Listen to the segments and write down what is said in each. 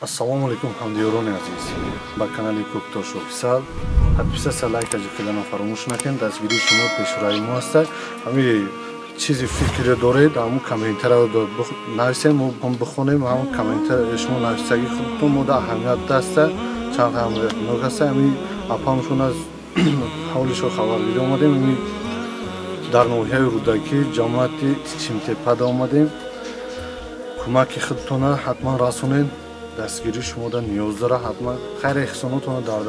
Ассалому алейкум ҳамдиёрони азиз. Ба канали Коктош офисал подписаться, лайк кардана фаромӯш накунед. Дастгирии шумо пешураи мо аст. Ҳамин чизи фикре доред, ҳамун комментарро нависед, мо бихонем. Ҳамун комментар шумо нависаги худтон мода аҳамият даст. Чанд аҳамиятнок аст. Ҳамин апамшон аз ҳолишо хабаргирӣ омадем. Ҳамин дар ноҳияи Рудакӣ ҷамоати Чимтепада омадем. кӯмаки худтона ҳатман расонед. دستگیری شما در نیاز داره. حتما خیر احساناتون در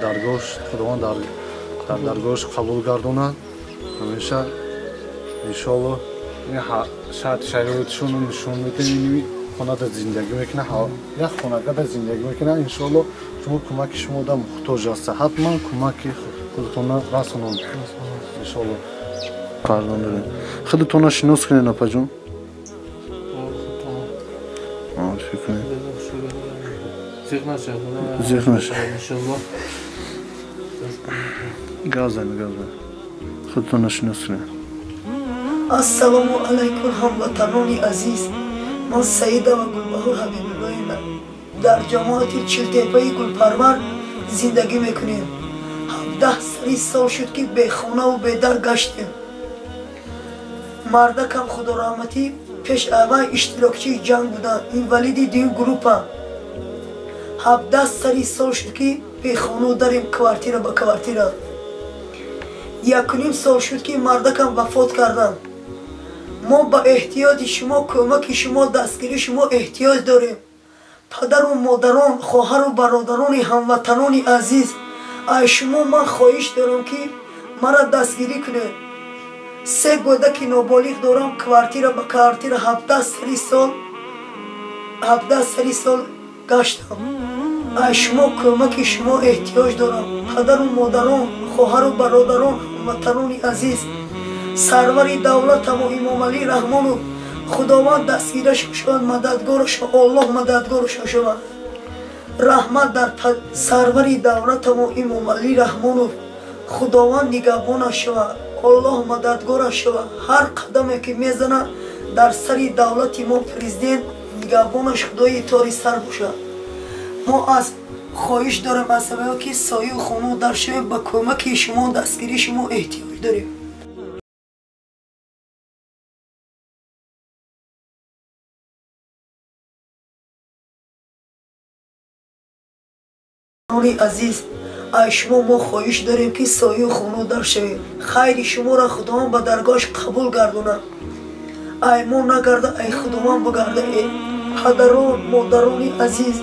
درگاهش خداوند در درگاهش قبول گردونه. همیشه انشالله این شاید شرایطشون رو نشون میده. این خانه در زندگی میکنه، یک خانگاه در زندگی میکنه. انشالله شما کمک شما در محتاج هست. حتما کمک خودتون رسونید انشالله. قربان داریم. خودتون شناس کنید اپا جون. خودتون نشناس کنید. السلام علیکم هموطنان عزیز. من سعید و گلبهار حبیب الله در جماعت چلتپه گلپرور زندگی میکنیم. 17 سال شد که به خانه و به در گشتیم. مردکم خدا رحمتی پیش اول اشتراکچی جنگ بودن. این ولیدی دیم گروپا 17 سال شد که به خانه داریم کوارتیر با کوارتیر. 1.5 سال شد که مردکم وفات کردن. ما با احتیاج شما، کمک شما، دستگیری شما احتیاج داریم. پدر و مادران، خواهر و برادران، هموطنان عزیز، از شما من خواهش دارم که مرا دستگیری کنید. 3 گودک نابالغ دارم. کوارتیر با کوارتیر 17 سال گشتم. از شما کمک شما احتیاج دارم. پدر و مادران، خواهر و برادران، هموطنان عزیز، سرور دولت و امام علی رحمان خداوند دستگیرش شود، مددگارش الله مددگارش شود. رحمت در سرور دولت و امام علی رحمان خداوند نگهبانش شود، الله مددگارش شود. هر قدمی که میزنه در سر دولت ما پرزیدنت نگهبانش خدای تاری سر باشد. ما از خواهش دارم از سبب که سایه و خانه در شوی با کمک شما دستگیری شما احتیاج داریم. عزیز، از شما ما خواهش داریم که سایه و خانه در شوی. خیر شما را خداوند به درگاهش قبول گردونه. ای ما نگرده، ای خداوند بگرده. ای پدران مادران عزیز،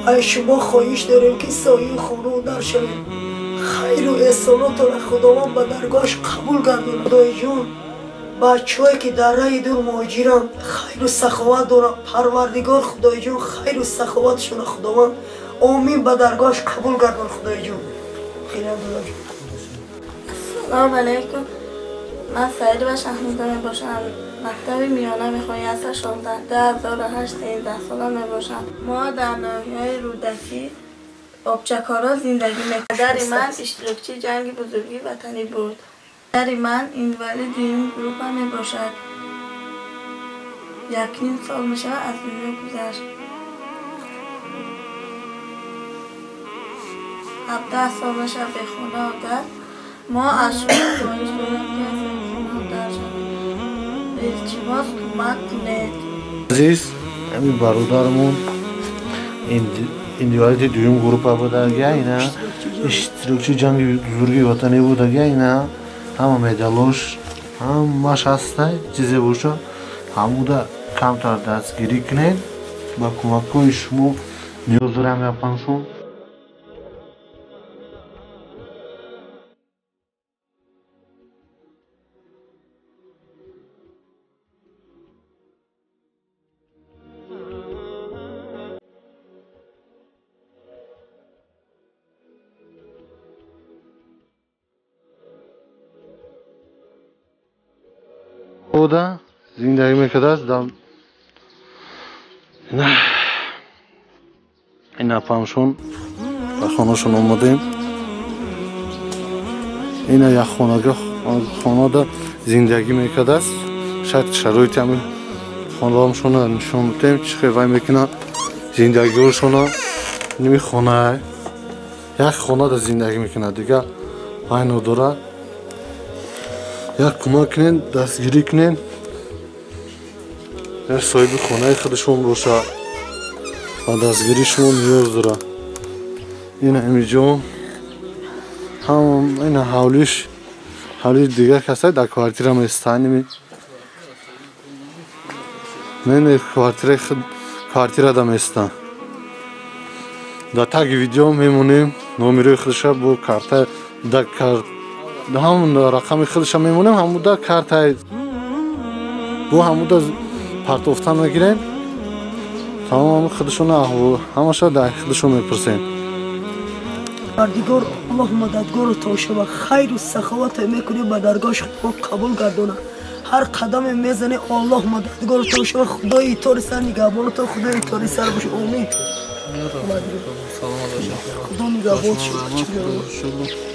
از شما خواهش داریم که سایه خانه در شویم. خیر و احسانات را خداوند به درگاهش قبول گردونه. خدای جان بچه‌هایی که در راه دور مهاجرن خیر و سخاوت دارن. پروردگار خدای جان خیر و سخاوتشون خداوند آمین به درگاهش قبول گردون. خدای جان خیلی ممنون. سلام علیکم. من سعید و شهرزاد باشم. مکتب میانه میخوایی از 2008 13 ساله می باشم. ما در ناحیه رودکی آبچکارا زندگی میکنیم. پدر من اشتراکچی جنگ بزرگی وطنی بود. پدر من اینوالید این گروپ می باشد. 1.5 سال میشه از دنیا گذشت. 17 سال میشه به خونه آمد. ما از شما خواهش داریم که از خونه در شویم. التماس کمک کنید. عزیز، همین برادرمون ایندیوالیتی دویم گروپا بوده. اینا اشتراکچی جنگ بزرگی وطنی بوده. اینا همه مدالش همش هسته. چیزی باشه هموده کمتر دستگیری کنید. با کمک‌های شما نیاز دارم یپنشون. بوده زندگی میکرده است. این اپامشون و خانهشون آمدیم. این یک خانه دا زندگی میکرده است. شاید شرایط همین خانه همشون نشون بدیم. چه خیلی میکنن زندگیشون نمی خونه یک خونه در زندگی میکنه دیگه اینو داره یک کمک کنین دستگیری کنین یک صاحب خونه خودشون باشه و دستگیریشون نیاز داره این اینجا هم این حولیش دیگه کسای در کوارتیر هم استانی من کوارتیر هم استان در تگ ویدیو میمونیم نومیروی خودش با کارت در همون رقم خودش میمونیم همون در کارت با همون در پرتوفتن میگیریم تمام خودشون همشا در خودشون میپرسیم پروردگار الله مددگار و توشه و خیر و سخاوت میکنی به درگاهش قبول گردونه هر قدم میزنی الله مددگار و توشه و خدای طور سر نگهبان تو خدای طور سر باشه امید خدا نگهبان شد